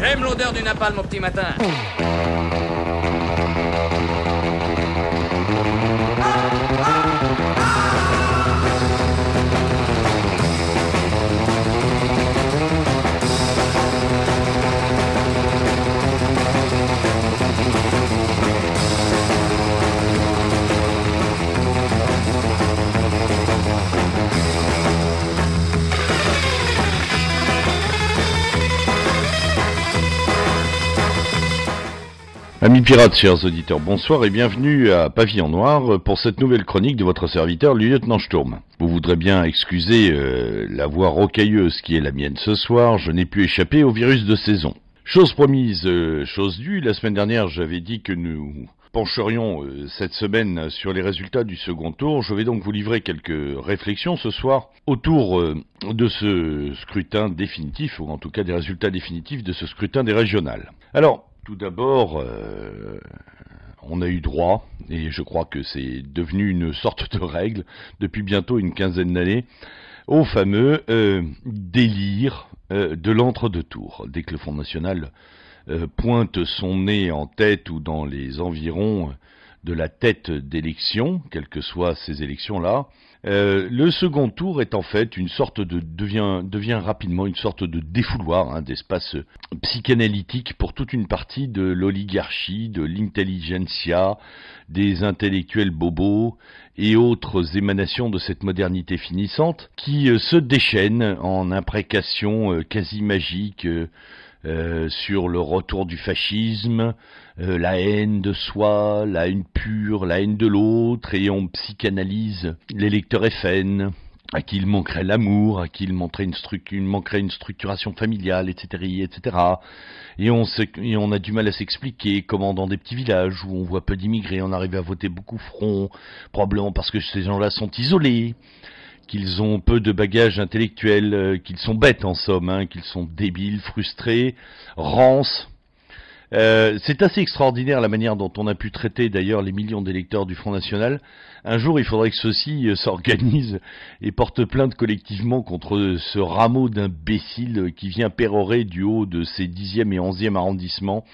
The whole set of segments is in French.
J'aime l'odeur du napalm au petit matin. Amis pirates, chers auditeurs, bonsoir et bienvenue à Pavillon Noir pour cette nouvelle chronique de votre serviteur, le lieutenant Sturm. Vous voudrez bien excuser la voix rocailleuse qui est la mienne ce soir, je n'ai pu échapper au virus de saison. Chose promise, chose due, la semaine dernière j'avais dit que nous pencherions cette semaine sur les résultats du second tour. Je vais donc vous livrer quelques réflexions ce soir autour de ce scrutin définitif, ou en tout cas des résultats définitifs de ce scrutin des régionales. Alors, tout d'abord, on a eu droit, et je crois que c'est devenu une sorte de règle depuis bientôt une quinzaine d'années, au fameux délire de l'entre-deux-tours. Dès que le Front National pointe son nez en tête ou dans les environs de la tête d'élection, quelles que soient ces élections-là, le second tour est en fait une sorte de devient rapidement une sorte de défouloir, d'espace psychanalytique pour toute une partie de l'oligarchie, de l'intelligentsia, des intellectuels bobos et autres émanations de cette modernité finissante qui se déchaînent en imprécations quasi magiques sur le retour du fascisme, la haine de soi, la haine pure, la haine de l'autre, et on psychanalyse l'électeur FN, à qui il manquerait l'amour, à qui il manquerait une structuration familiale, etc., etc. Et on a du mal à s'expliquer comment dans des petits villages où on voit peu d'immigrés, on arrive à voter beaucoup Front, probablement parce que ces gens-là sont isolés, qu'ils ont peu de bagages intellectuels, qu'ils sont bêtes en somme, qu'ils sont débiles, frustrés, rances. C'est assez extraordinaire la manière dont on a pu traiter d'ailleurs les millions d'électeurs du Front National. Un jour, il faudrait que ceux-ci s'organisent et portent plainte collectivement contre ce rameau d'imbéciles qui vient pérorer du haut de ces 10e et 11e arrondissements,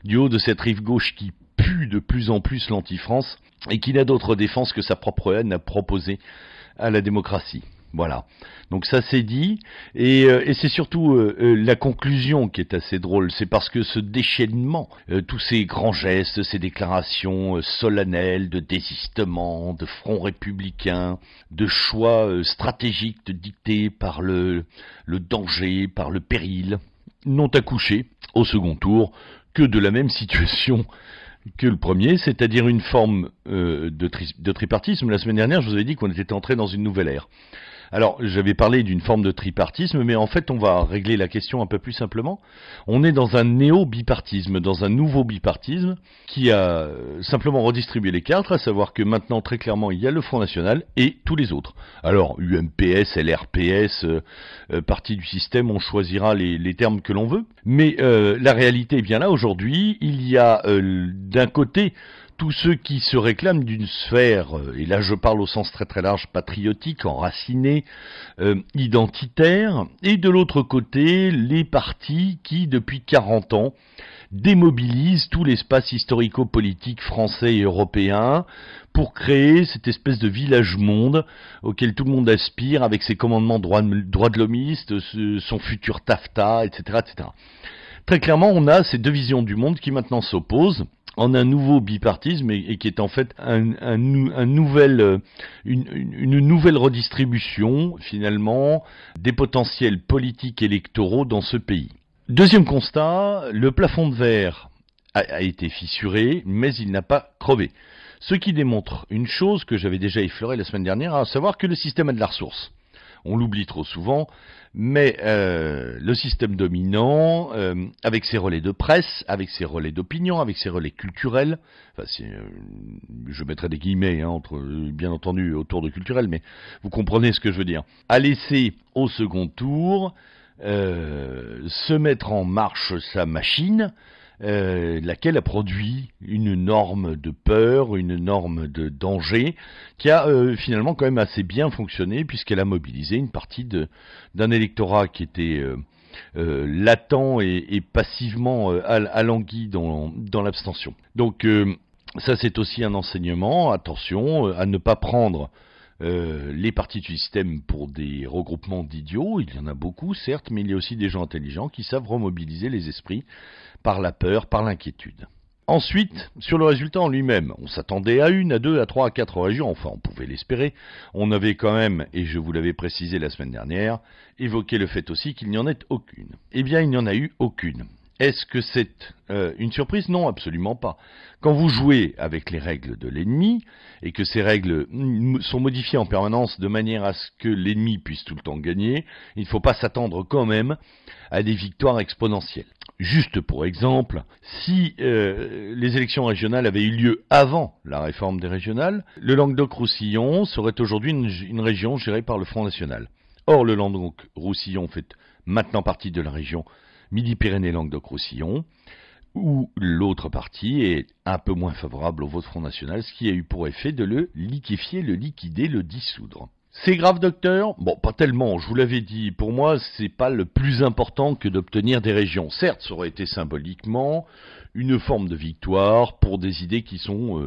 du haut de cette rive gauche qui pue de plus en plus l'anti-France et qui n'a d'autre défense que sa propre haine à proposer à la démocratie. Voilà. Donc ça c'est dit, et c'est surtout la conclusion qui est assez drôle, c'est parce que ce déchaînement, tous ces grands gestes, ces déclarations solennelles de désistement, de front républicain, de choix stratégiques dictés par le danger, par le péril, n'ont accouché au second tour que de la même situation que le premier, c'est-à-dire une forme de tripartisme. La semaine dernière, je vous avais dit qu'on était entré dans une nouvelle ère. Alors, j'avais parlé d'une forme de tripartisme, mais en fait, on va régler la question un peu plus simplement. On est dans un néo-bipartisme, dans un nouveau bipartisme, qui a simplement redistribué les cartes, à savoir que maintenant, très clairement, il y a le Front National et tous les autres. Alors, UMPS, LRPS, parti du système, on choisira les termes que l'on veut, mais la réalité est bien là, aujourd'hui, il y a d'un côté tous ceux qui se réclament d'une sphère, et là je parle au sens très très large, patriotique, enraciné, identitaire, et de l'autre côté, les partis qui, depuis 40 ans, démobilisent tout l'espace historico-politique français et européen pour créer cette espèce de village-monde auquel tout le monde aspire, avec ses commandements droits de l'homiste, son futur TAFTA, etc., etc. Très clairement, on a ces deux visions du monde qui maintenant s'opposent en un nouveau bipartisme et qui est en fait une nouvelle redistribution finalement des potentiels politiques électoraux dans ce pays. Deuxième constat, le plafond de verre a été fissuré, mais il n'a pas crevé. Ce qui démontre une chose que j'avais déjà effleurée la semaine dernière, à savoir que le système a de la ressource. On l'oublie trop souvent, mais le système dominant, avec ses relais de presse, avec ses relais d'opinion, avec ses relais culturels, enfin, je mettrai des guillemets bien entendu autour de culturel, mais vous comprenez ce que je veux dire, a laissé au second tour se mettre en marche sa machine, laquelle a produit une norme de peur, une norme de danger, qui a finalement quand même assez bien fonctionné, puisqu'elle a mobilisé une partie d'un électorat qui était latent et passivement alangui dans l'abstention. Donc ça c'est aussi un enseignement, attention à ne pas prendre les partis du système pour des regroupements d'idiots. Il y en a beaucoup certes, mais il y a aussi des gens intelligents qui savent remobiliser les esprits par la peur, par l'inquiétude. Ensuite, sur le résultat en lui-même, on s'attendait à 1, à 2, à 3, à 4 régions, enfin on pouvait l'espérer. On avait quand même, et je vous l'avais précisé la semaine dernière, évoqué le fait aussi qu'il n'y en ait aucune. Eh bien, il n'y en a eu aucune. Est-ce que c'est une surprise? Non, absolument pas. Quand vous jouez avec les règles de l'ennemi, et que ces règles sont modifiées en permanence de manière à ce que l'ennemi puisse tout le temps gagner, il ne faut pas s'attendre quand même à des victoires exponentielles. Juste pour exemple, si les élections régionales avaient eu lieu avant la réforme des régionales, le Languedoc-Roussillon serait aujourd'hui une région gérée par le Front National. Or, le Languedoc-Roussillon fait maintenant partie de la région Midi-Pyrénées-Languedoc-Roussillon, où l'autre partie est un peu moins favorable au vote Front National, ce qui a eu pour effet de le liquéfier, le liquider, le dissoudre. C'est grave, docteur? Bon, pas tellement, je vous l'avais dit, pour moi, c'est pas le plus important que d'obtenir des régions. Certes, ça aurait été symboliquement une forme de victoire pour des idées qui sont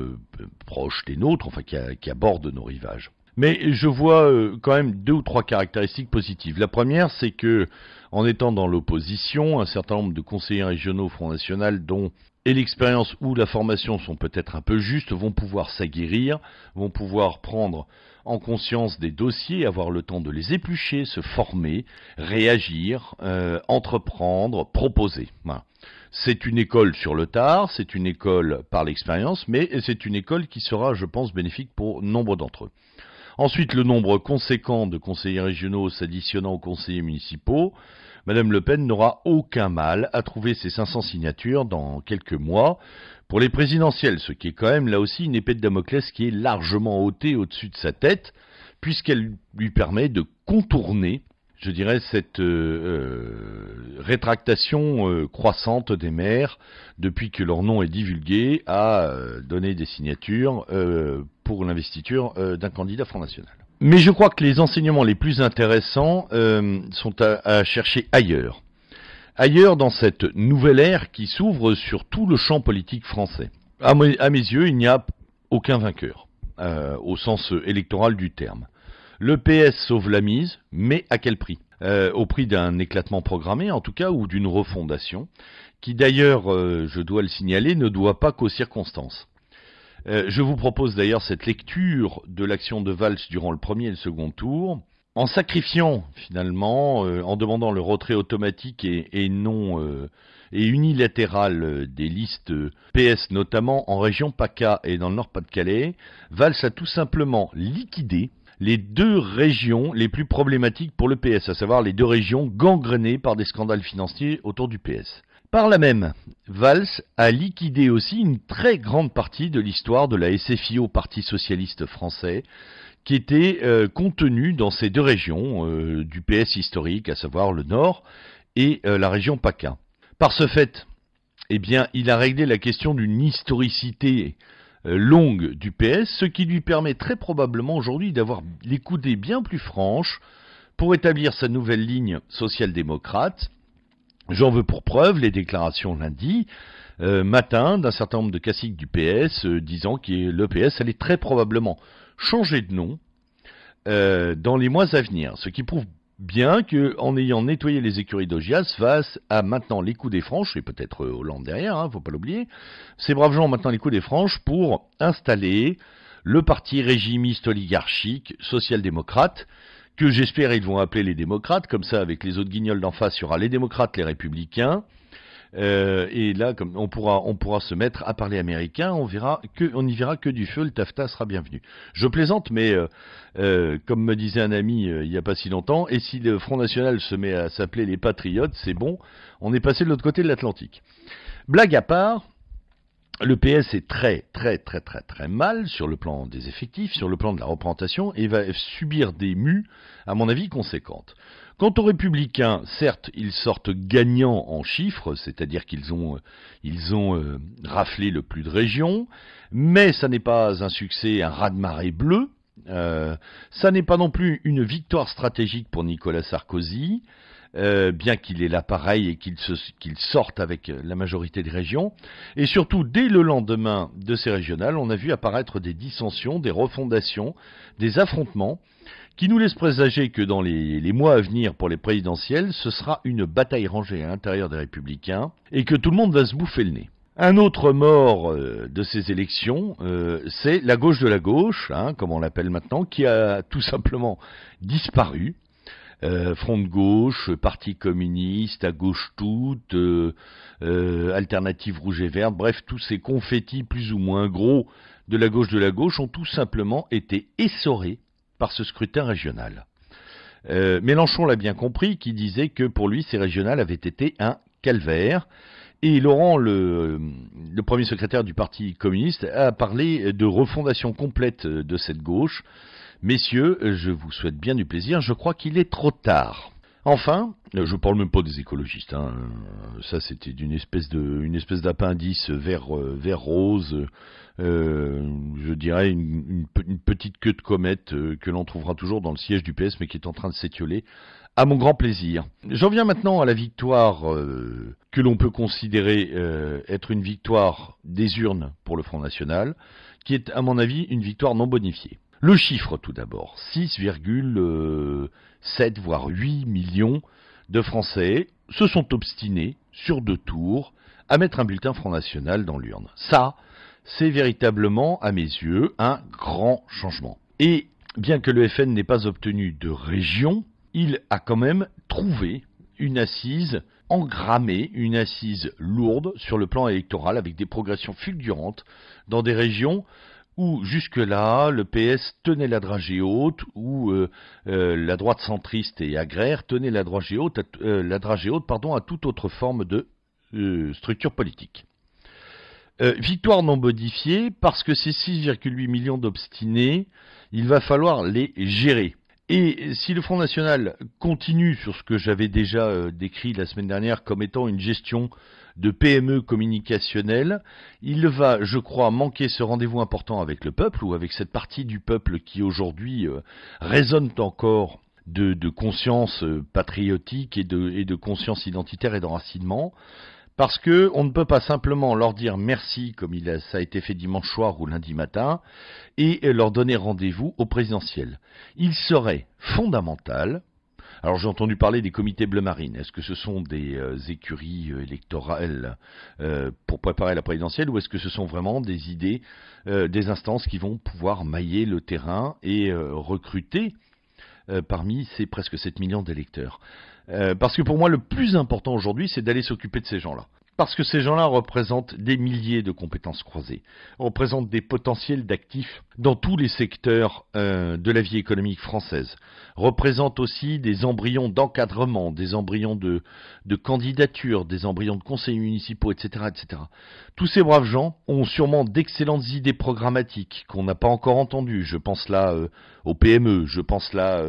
proches des nôtres, enfin qui abordent nos rivages. Mais je vois quand même 2 ou 3 caractéristiques positives. La première, c'est que, en étant dans l'opposition, un certain nombre de conseillers régionaux au Front National, dont et l'expérience ou la formation sont peut-être un peu justes, vont pouvoir s'aguerrir, vont pouvoir prendre en conscience des dossiers, avoir le temps de les éplucher, se former, réagir, entreprendre, proposer. Voilà. C'est une école sur le tard, c'est une école par l'expérience, mais c'est une école qui sera, je pense, bénéfique pour nombre d'entre eux. Ensuite, le nombre conséquent de conseillers régionaux s'additionnant aux conseillers municipaux, Madame Le Pen n'aura aucun mal à trouver ses 500 signatures dans quelques mois pour les présidentielles, ce qui est quand même là aussi une épée de Damoclès qui est largement ôtée au-dessus de sa tête, puisqu'elle lui permet de contourner, je dirais, cette rétractation croissante des maires, depuis que leur nom est divulgué, à donner des signatures pour l'investiture d'un candidat Front National. Mais je crois que les enseignements les plus intéressants sont à chercher ailleurs. Ailleurs dans cette nouvelle ère qui s'ouvre sur tout le champ politique français. À mes yeux, il n'y a aucun vainqueur, au sens électoral du terme. Le PS sauve la mise, mais à quel prix? Au prix d'un éclatement programmé, en tout cas, ou d'une refondation, qui d'ailleurs, je dois le signaler, ne doit pas qu'aux circonstances. Je vous propose d'ailleurs cette lecture de l'action de Valls durant le premier et le second tour, en sacrifiant finalement, en demandant le retrait automatique et non et unilatéral des listes PS, notamment en région PACA et dans le Nord-Pas-de-Calais. Valls a tout simplement liquidé les 2 régions les plus problématiques pour le PS, à savoir les 2 régions gangrénées par des scandales financiers autour du PS. Par là même, Valls a liquidé aussi une très grande partie de l'histoire de la SFIO, Parti Socialiste Français, qui était contenue dans ces 2 régions du PS historique, à savoir le Nord et la région PACA. Par ce fait, eh bien, il a réglé la question d'une historicité longue du PS, ce qui lui permet très probablement aujourd'hui d'avoir les coudées bien plus franches pour établir sa nouvelle ligne social-démocrate. J'en veux pour preuve les déclarations lundi matin d'un certain nombre de caciques du PS disant que le PS allait très probablement changer de nom dans les mois à venir, ce qui prouve bien qu'en ayant nettoyé les écuries d'Augias, Valls a maintenant les coudées franches, et peut-être Hollande derrière, faut pas l'oublier, ces braves gens ont maintenant les coudées franches pour installer le parti régimiste oligarchique social-démocrate, que j'espère ils vont appeler les démocrates, comme ça avec les autres guignols d'en face, il y aura les démocrates, les républicains, et là comme on pourra se mettre à parler américain, on n'y verra que du feu, le taffetas sera bienvenu. Je plaisante, mais comme me disait un ami il n'y a pas si longtemps, et si le Front National se met à s'appeler les Patriotes, c'est bon, on est passé de l'autre côté de l'Atlantique. Blague à part, le PS est très mal sur le plan des effectifs, sur le plan de la représentation, et va subir des mues, à mon avis, conséquentes. Quant aux Républicains, certes, ils sortent gagnants en chiffres, c'est-à-dire qu'ils ont raflé le plus de régions, mais ça n'est pas un succès, un raz-de-marée bleu, ça n'est pas non plus une victoire stratégique pour Nicolas Sarkozy, bien qu'il ait l'appareil et qu'il sorte avec la majorité des régions. Et surtout, dès le lendemain de ces régionales, on a vu apparaître des dissensions, des refondations, des affrontements, qui nous laissent présager que dans les mois à venir pour les présidentielles, ce sera une bataille rangée à l'intérieur des Républicains, et que tout le monde va se bouffer le nez. Un autre mort de ces élections, c'est la gauche de la gauche, comme on l'appelle maintenant, qui a tout simplement disparu. Front de gauche, Parti communiste, à gauche toute, Alternative rouge et verte, bref, tous ces confettis plus ou moins gros de la gauche ont tout simplement été essorés par ce scrutin régional. Mélenchon l'a bien compris, qui disait que pour lui, ces régionales avaient été un calvaire. Et Laurent, le premier secrétaire du Parti communiste, a parlé de refondation complète de cette gauche. Messieurs, je vous souhaite bien du plaisir, je crois qu'il est trop tard. Enfin, je parle même pas des écologistes, ça c'était une espèce d'appendice vert rose, je dirais une petite queue de comète que l'on trouvera toujours dans le siège du PS mais qui est en train de s'étioler. À mon grand plaisir. J'en viens maintenant à la victoire que l'on peut considérer être une victoire des urnes pour le Front National, qui est à mon avis une victoire non bonifiée. Le chiffre tout d'abord, 6,7 voire 8 millions de Français se sont obstinés sur 2 tours à mettre un bulletin Front National dans l'urne. Ça, c'est véritablement à mes yeux un grand changement. Et bien que le FN n'ait pas obtenu de région, il a quand même trouvé une assise engrammée, une assise lourde sur le plan électoral avec des progressions fulgurantes dans des régions où jusque-là le PS tenait la dragée haute, où la droite centriste et agraire tenait la dragée haute, à toute autre forme de structure politique. Victoire non modifiée parce que ces 6,8 millions d'obstinés, il va falloir les gérer. Et si le Front National continue sur ce que j'avais déjà décrit la semaine dernière comme étant une gestion de PME communicationnelle, il va, je crois, manquer ce rendez-vous important avec le peuple, ou avec cette partie du peuple qui aujourd'hui résonne encore de conscience patriotique et de conscience identitaire et d'enracinement. Parce que on ne peut pas simplement leur dire merci comme ça a été fait dimanche soir ou lundi matin et leur donner rendez-vous au présidentiel. Il serait fondamental. Alors j'ai entendu parler des comités bleu marine. Est-ce que ce sont des écuries électorales pour préparer la présidentielle ou est-ce que ce sont vraiment des idées, des instances qui vont pouvoir mailler le terrain et recruter parmi ces presque 7 millions d'électeurs? Parce que pour moi, le plus important aujourd'hui, c'est d'aller s'occuper de ces gens-là. Parce que ces gens-là représentent des milliers de compétences croisées, représentent des potentiels d'actifs dans tous les secteurs de la vie économique française, représentent aussi des embryons d'encadrement, des embryons de candidature, des embryons de conseils municipaux, etc., etc. Tous ces braves gens ont sûrement d'excellentes idées programmatiques qu'on n'a pas encore entendues. Je pense là aux PME, je pense là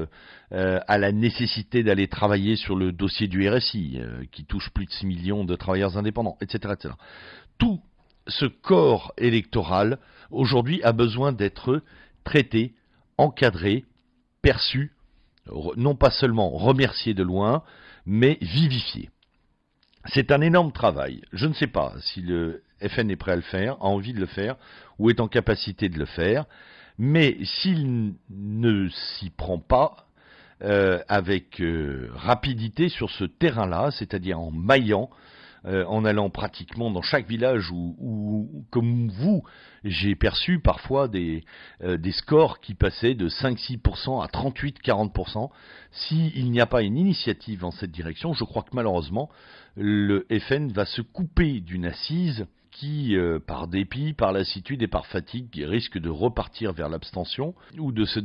à la nécessité d'aller travailler sur le dossier du RSI, qui touche plus de 6 millions de travailleurs indépendants, etc., etc. Tout ce corps électoral, aujourd'hui, a besoin d'être traité, encadré, perçu, non pas seulement remercié de loin, mais vivifié. C'est un énorme travail. Je ne sais pas si le FN est prêt à le faire, a envie de le faire, ou est en capacité de le faire, mais s'il ne s'y prend pas, avec rapidité sur ce terrain-là, c'est-à-dire en maillant, en allant pratiquement dans chaque village où comme vous, j'ai perçu parfois des scores qui passaient de 5-6% à 38-40%. S'il n'y a pas une initiative dans cette direction, je crois que malheureusement, le FN va se couper d'une assise qui, par dépit, par lassitude et par fatigue, risque de repartir vers l'abstention ou de se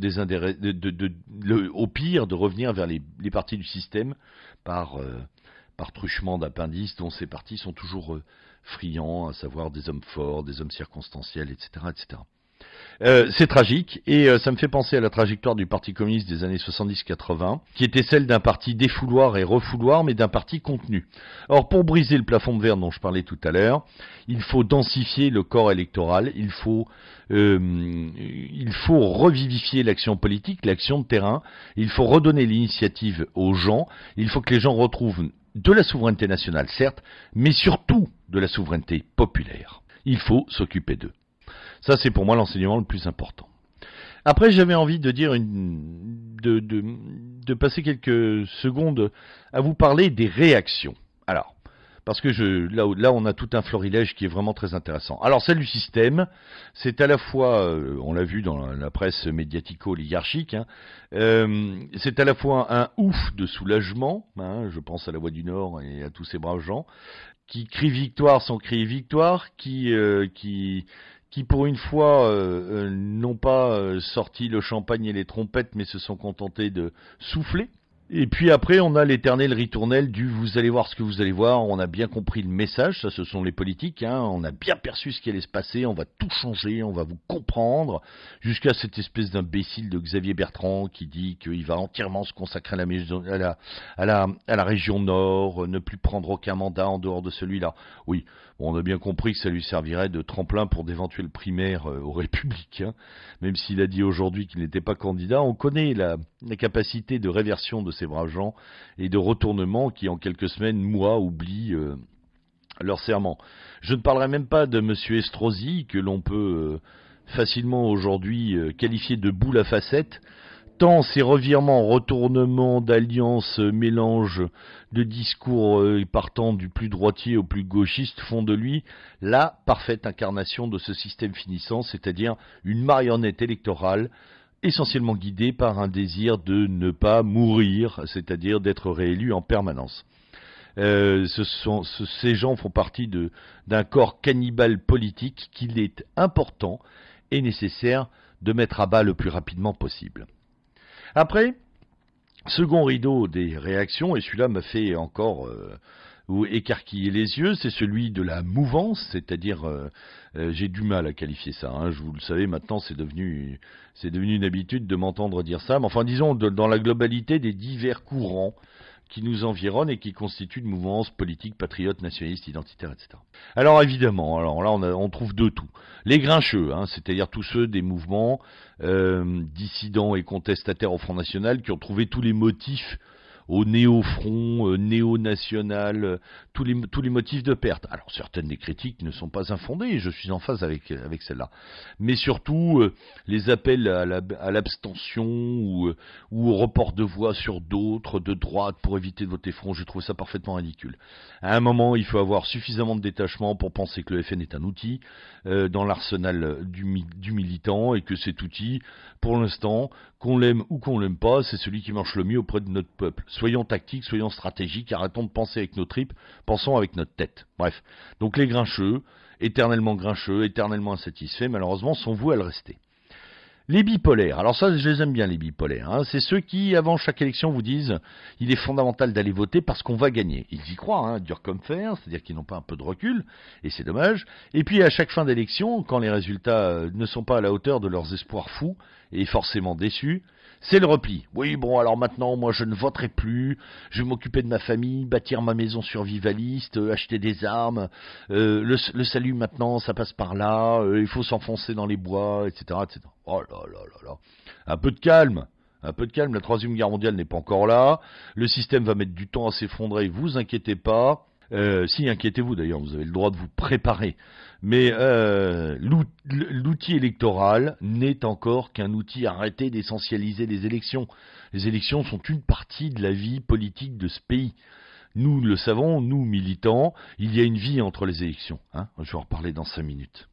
au pire, de revenir vers les partis du système par truchement d'appendices dont ces partis sont toujours friands, à savoir des hommes forts, des hommes circonstanciels, etc., etc. C'est tragique, et ça me fait penser à la trajectoire du Parti communiste des années 70-80, qui était celle d'un parti défouloir et refouloir, mais d'un parti contenu. Or, pour briser le plafond de verre dont je parlais tout à l'heure, il faut densifier le corps électoral, il faut revivifier l'action politique, l'action de terrain, il faut redonner l'initiative aux gens, il faut que les gens retrouvent de la souveraineté nationale, certes, mais surtout de la souveraineté populaire. Il faut s'occuper d'eux. Ça, c'est pour moi l'enseignement le plus important. Après, j'avais envie de dire de passer quelques secondes à vous parler des réactions. Alors, parce que là, on a tout un florilège qui est vraiment très intéressant. Alors, celle du système, c'est à la fois, on l'a vu dans la presse médiatico-oligarchique, c'est à la fois un ouf de soulagement, je pense à la Voix du Nord et à tous ces braves gens, qui crient victoire sans crier victoire, qui pour une fois n'ont pas sorti le champagne et les trompettes, mais se sont contentés de souffler. Et puis après, on a l'éternel ritournel du « vous allez voir ce que vous allez voir », on a bien compris le message, ça ce sont les politiques, on a bien perçu ce qui allait se passer, on va tout changer, on va vous comprendre, jusqu'à cette espèce d'imbécile de Xavier Bertrand qui dit qu'il va entièrement se consacrer à la région Nord, ne plus prendre aucun mandat en dehors de celui-là. Oui, bon, on a bien compris que ça lui servirait de tremplin pour d'éventuelles primaires aux Républicains, même s'il a dit aujourd'hui qu'il n'était pas candidat. On connaît la capacité de réversion de ces braves gens et de retournement qui en quelques semaines, mois, oublient leur serment. Je ne parlerai même pas de M. Estrosi, que l'on peut facilement aujourd'hui qualifier de boule à facettes, tant ces revirements, retournements d'alliances, mélanges de discours partant du plus droitier au plus gauchiste font de lui la parfaite incarnation de ce système finissant, c'est-à-dire une marionnette électorale essentiellement guidée par un désir de ne pas mourir, c'est-à-dire d'être réélu en permanence. Ces gens font partie d'un corps cannibale politique qu'il est important et nécessaire de mettre à bas le plus rapidement possible. Après, second rideau des réactions, et celui-là m'a fait encore écarquiller les yeux, c'est celui de la mouvance, c'est-à-dire, j'ai du mal à qualifier ça, je vous le savez, maintenant c'est devenu une habitude de m'entendre dire ça, mais enfin disons dans la globalité des divers courants qui nous environnent et qui constituent une mouvance politique, patriote, nationaliste, identitaire, etc. Alors évidemment, là on trouve de tout. Les grincheux, c'est-à-dire tous ceux des mouvements dissidents et contestataires au Front National qui ont trouvé tous les motifs au néo-front, néo-national, tous les motifs de perte. Alors certaines des critiques ne sont pas infondées, je suis en phase avec celle-là. Mais surtout, les appels à l'abstention ou au report de voix sur d'autres, de droite, pour éviter de voter front, je trouve ça parfaitement ridicule. À un moment, il faut avoir suffisamment de détachement pour penser que le FN est un outil dans l'arsenal du militant, et que cet outil, pour l'instant, qu'on l'aime ou qu'on l'aime pas, c'est celui qui marche le mieux auprès de notre peuple. Soyons tactiques, soyons stratégiques, arrêtons de penser avec nos tripes, pensons avec notre tête. Bref, donc les grincheux, éternellement insatisfaits, malheureusement, sont voués à le rester. Les bipolaires, alors ça je les aime bien les bipolaires, c'est ceux qui avant chaque élection vous disent il est fondamental d'aller voter parce qu'on va gagner. Ils y croient, dur comme fer, c'est-à-dire qu'ils n'ont pas un peu de recul, et c'est dommage. Et puis à chaque fin d'élection, quand les résultats ne sont pas à la hauteur de leurs espoirs fous, et forcément déçus, c'est le repli. Oui, bon, alors maintenant, moi, je ne voterai plus, je vais m'occuper de ma famille, bâtir ma maison survivaliste, acheter des armes, le salut maintenant, ça passe par là, il faut s'enfoncer dans les bois, etc., etc. Oh là là là là. Un peu de calme, la Troisième Guerre mondiale n'est pas encore là, le système va mettre du temps à s'effondrer, vous inquiétez pas. Si, inquiétez-vous d'ailleurs, vous avez le droit de vous préparer. Mais l'outil électoral n'est encore qu'un outil arrêté d'essentialiser les élections. Les élections sont une partie de la vie politique de ce pays. Nous le savons, nous militants, il y a une vie entre les élections. Je vais en reparler dans 5 minutes.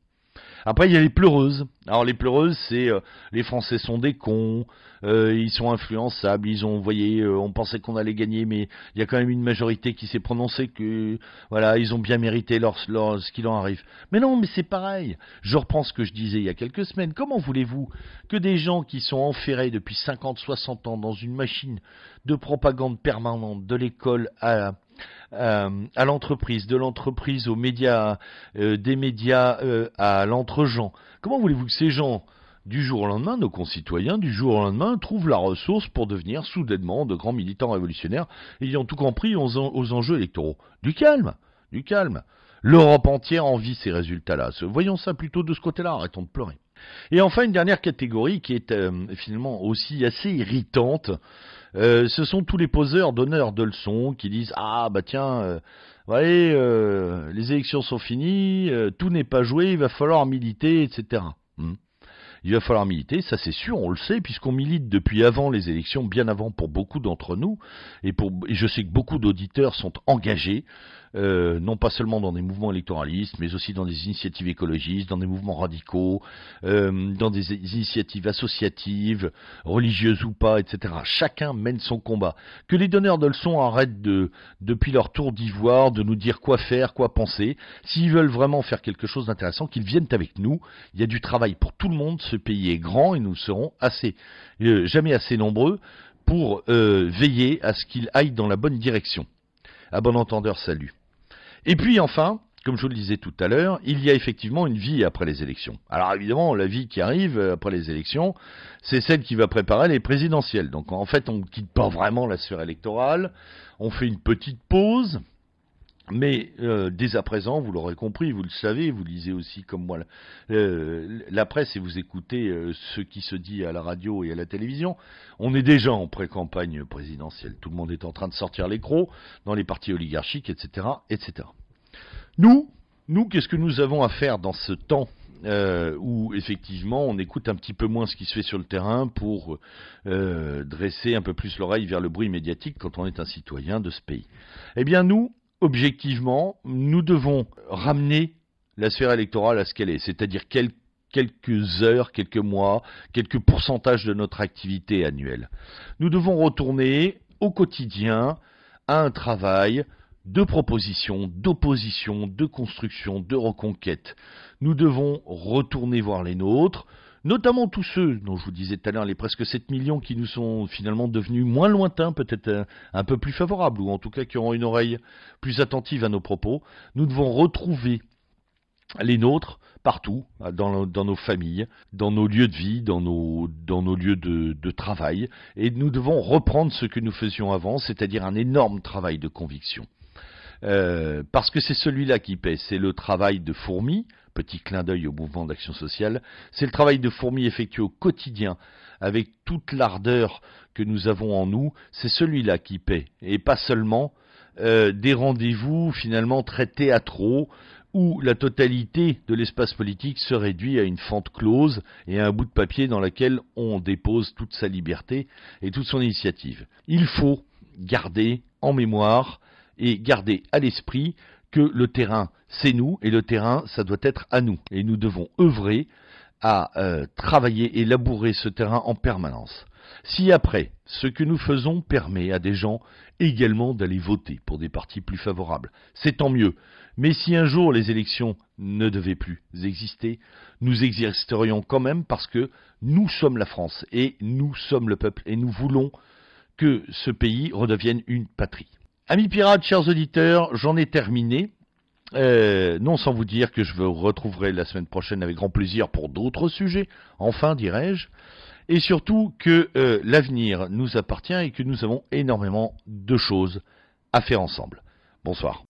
Après, il y a les pleureuses. Alors, les pleureuses, c'est les Français sont des cons, ils sont influençables, vous voyez, on pensait qu'on allait gagner, mais il y a quand même une majorité qui s'est prononcée que, voilà, ils ont bien mérité ce qui leur arrive. Mais non, mais c'est pareil. Je reprends ce que je disais il y a quelques semaines. Comment voulez-vous que des gens qui sont enferrés depuis 50, 60 ans dans une machine de propagande permanente, de l'école à l'entreprise, de l'entreprise aux médias, des médias à l'entre-gens. Comment voulez-vous que ces gens du jour au lendemain, nos concitoyens, du jour au lendemain, trouvent la ressource pour devenir soudainement de grands militants révolutionnaires, ayant tout compris aux enjeux électoraux. Du calme, du calme. L'Europe entière envie ces résultats-là. Voyons ça plutôt de ce côté-là, arrêtons de pleurer. Et enfin, une dernière catégorie qui est finalement aussi assez irritante, ce sont tous les poseurs donneurs de leçons qui disent « Ah bah tiens, voyez, les élections sont finies, tout n'est pas joué, il va falloir militer, etc. » Il va falloir militer, ça c'est sûr, on le sait, puisqu'on milite depuis avant les élections, bien avant pour beaucoup d'entre nous, et je sais que beaucoup d'auditeurs sont engagés, non pas seulement dans des mouvements électoralistes, mais aussi dans des initiatives écologistes, dans des mouvements radicaux, dans des initiatives associatives, religieuses ou pas, etc. Chacun mène son combat. Que les donneurs de leçons arrêtent depuis leur tour d'ivoire, de nous dire quoi faire, quoi penser. S'ils veulent vraiment faire quelque chose d'intéressant, qu'ils viennent avec nous. Il y a du travail pour tout le monde, ce pays est grand et nous serons jamais assez nombreux pour veiller à ce qu'il aille dans la bonne direction. À bon entendeur, salut. Et puis enfin, comme je vous le disais tout à l'heure, il y a effectivement une vie après les élections. Alors évidemment, la vie qui arrive après les élections, c'est celle qui va préparer les présidentielles. Donc en fait, on ne quitte pas vraiment la sphère électorale, on fait une petite pause, mais dès à présent, vous l'aurez compris, vous le savez, vous lisez aussi comme moi la presse et vous écoutez ce qui se dit à la radio et à la télévision, on est déjà en pré-campagne présidentielle. Tout le monde est en train de sortir les crocs dans les partis oligarchiques, etc., etc. Nous, qu'est-ce que nous avons à faire dans ce temps où effectivement on écoute un petit peu moins ce qui se fait sur le terrain pour dresser un peu plus l'oreille vers le bruit médiatique quand on est un citoyen de ce pays? Eh bien nous, objectivement, nous devons ramener la sphère électorale à ce qu'elle est, c'est-à-dire quelques heures, quelques mois, quelques pourcentages de notre activité annuelle. Nous devons retourner au quotidien à un travail de proposition, d'opposition, de construction, de reconquête. Nous devons retourner voir les nôtres, notamment tous ceux dont je vous disais tout à l'heure, les presque 7 millions qui nous sont finalement devenus moins lointains, peut-être un peu plus favorables, ou en tout cas qui auront une oreille plus attentive à nos propos. Nous devons retrouver les nôtres partout, dans nos familles, dans nos lieux de vie, dans nos lieux de travail, et nous devons reprendre ce que nous faisions avant, c'est-à-dire un énorme travail de conviction. Parce que c'est celui-là qui paie, c'est le travail de fourmi, petit clin d'œil au mouvement d'action sociale, c'est le travail de fourmi effectué au quotidien, avec toute l'ardeur que nous avons en nous, c'est celui-là qui paie, et pas seulement des rendez-vous finalement très théâtraux, où la totalité de l'espace politique se réduit à une fente close et à un bout de papier dans lequel on dépose toute sa liberté et toute son initiative. Il faut garder en mémoire et garder à l'esprit que le terrain, c'est nous, et le terrain, ça doit être à nous. Et nous devons œuvrer à travailler et labourer ce terrain en permanence. Si après, ce que nous faisons permet à des gens également d'aller voter pour des partis plus favorables, c'est tant mieux. Mais si un jour les élections ne devaient plus exister, nous existerions quand même parce que nous sommes la France et nous sommes le peuple et nous voulons que ce pays redevienne une patrie. Amis pirates, chers auditeurs, j'en ai terminé. Non sans vous dire que je vous retrouverai la semaine prochaine avec grand plaisir pour d'autres sujets, enfin dirais-je, et surtout que l'avenir nous appartient et que nous avons énormément de choses à faire ensemble. Bonsoir.